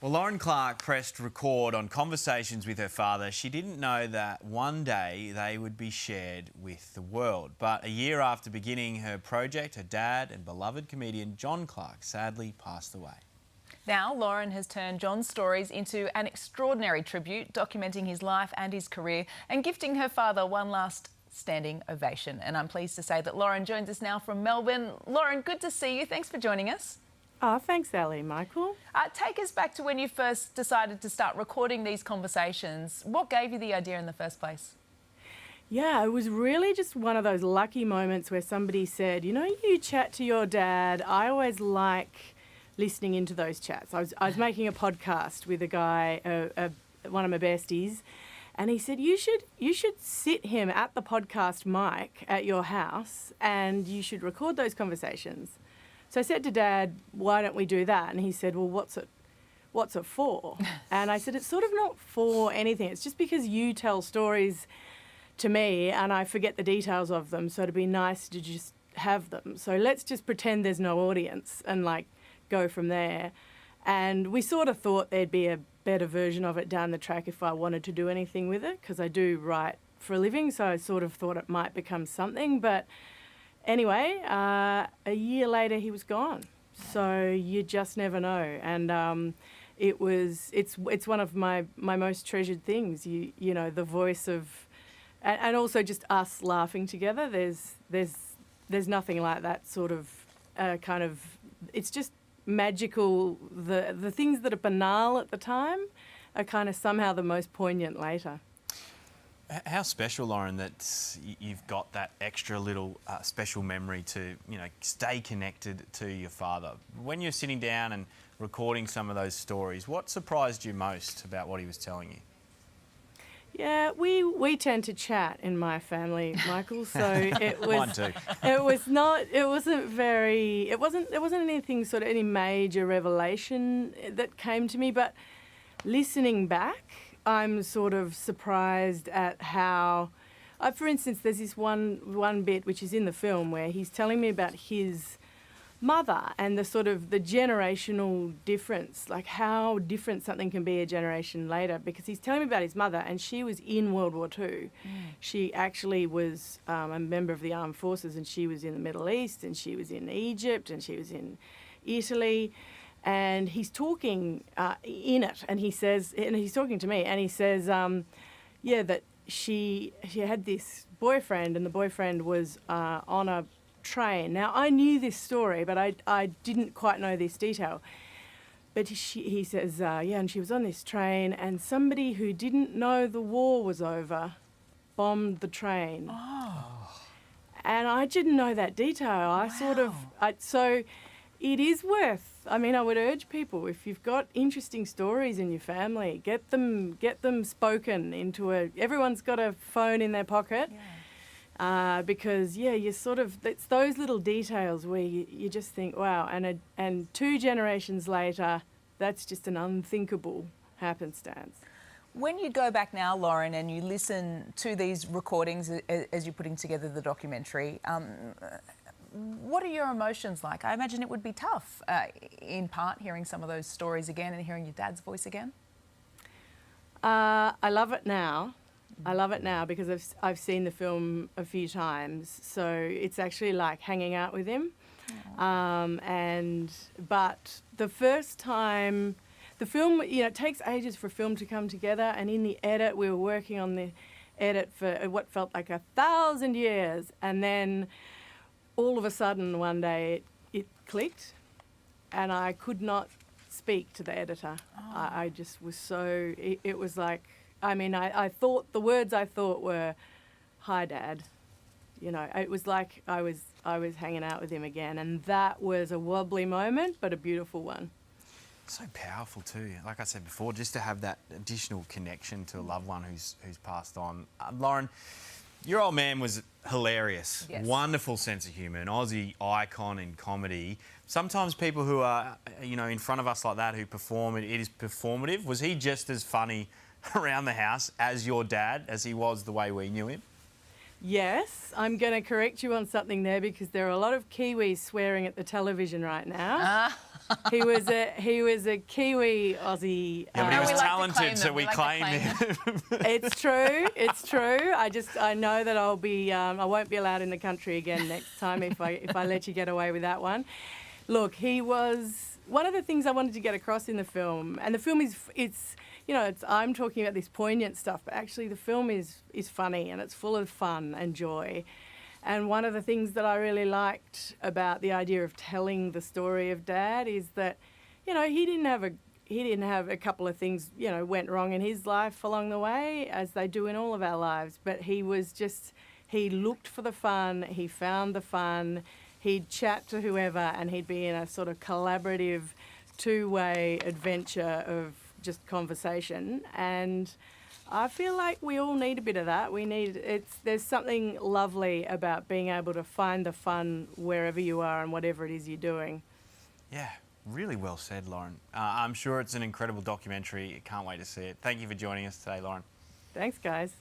Well, Lauren Clark pressed record on conversations with her father. She didn't know that one day they would be shared with the world. But a year after beginning her project, her dad and beloved comedian John Clark sadly passed away. Now, Lauren has turned John's stories into an extraordinary tribute, documenting his life and his career and gifting her father one last standing ovation. And I'm pleased to say that Lauren joins us now from Melbourne. Lauren, good to see you. Thanks for joining us. Oh, thanks, Ali. Michael. Take us back to when you first decided to start recording these conversations. What gave you the idea in the first place? Yeah, it was really just one of those lucky moments where somebody said, you know, you chat to your dad. I always like listening into those chats. I was making a podcast with a guy, one of my besties, and he said, you should sit him at the podcast mic at your house and you should record those conversations. So I said to Dad, why don't we do that? And he said, well, what's it for? And I said, it's sort of not for anything. It's just because you tell stories to me and I forget the details of them. So it'd be nice to just have them. So let's just pretend there's no audience and go from there. And we sort of thought there'd be a better version of it down the track if I wanted to do anything with it, because I do write for a living. So I sort of thought it might become something. But anyway, a year later he was gone, so you just never know. And it's one of my most treasured things. You know, the voice of, and also just us laughing together. There's nothing like that sort of kind of. It's just magical. The things that are banal at the time are kind of somehow the most poignant later. How special, Lauren, that you've got that extra little special memory to, stay connected to your father. When you're sitting down and recording some of those stories, what surprised you most about what he was telling you? Yeah, we tend to chat in my family, Michael. So it was. Mine too. It wasn't anything sort of any major revelation that came to me, but listening back, I'm sort of surprised at how, for instance, there's this one bit which is in the film where he's telling me about his mother and the sort of the generational difference, like how different something can be a generation later, because he's telling me about his mother and she was in World War II. She actually was a member of the armed forces, and she was in the Middle East, and she was in Egypt, and she was in Italy. And he's talking in it, and he says, and he's talking to me, and he says, that she had this boyfriend, and the boyfriend was on a train. Now, I knew this story, but I didn't quite know this detail. But he says, and she was on this train, and somebody who didn't know the war was over bombed the train. Oh. And I didn't know that detail. Wow. So it is worth. I mean, I would urge people, if you've got interesting stories in your family, get them spoken into everyone's got a phone in their pocket. Yeah. Because you sort of, it's those little details where you just think, wow, and 2 generations later, that's just an unthinkable happenstance. When you go back now, Lauren, and you listen to these recordings as you're putting together the documentary, what are your emotions like? I imagine it would be tough, in part, hearing some of those stories again and hearing your dad's voice again. I love it now. I love it now because I've seen the film a few times, so it's actually like hanging out with him. But the first time, the film, it takes ages for a film to come together, and in the edit, we were working on the edit for what felt like 1,000 years, and then all of a sudden one day it clicked, and I could not speak to the editor. Oh. I just was so, it was like, I mean, I thought, the words I thought were, hi, Dad. It was like I was hanging out with him again, and that was a wobbly moment, but a beautiful one. So powerful too. Like I said before, just to have that additional connection to a loved one who's passed on. Lauren, your old man was hilarious. Yes. Wonderful sense of humour, an Aussie icon in comedy. Sometimes people who are, in front of us like that, who perform, it is performative. Was he just as funny around the house as your dad, as he was the way we knew him? Yes, I'm going to correct you on something there, because there are a lot of Kiwis swearing at the television right now. He was a Kiwi Aussie. Yeah, but he No, was we like to talented, claim so them. we We like to claimed claim him. It's true. It's true. I know that I'll be. I won't be allowed in the country again next time if I let you get away with that one. Look, he was one of the things I wanted to get across in the film, and the film it's I'm talking about this poignant stuff, but actually the film is funny and it's full of fun and joy. And one of the things that I really liked about the idea of telling the story of Dad is that, he didn't have a couple of things, went wrong in his life along the way, as they do in all of our lives. But he looked for the fun, he found the fun, he'd chat to whoever, and he'd be in a sort of collaborative, two-way adventure of just conversation. And I feel like we all need a bit of that. There's something lovely about being able to find the fun wherever you are and whatever it is you're doing. Yeah, really well said, Lauren. I'm sure it's an incredible documentary. Can't wait to see it. Thank you for joining us today, Lauren. Thanks, guys.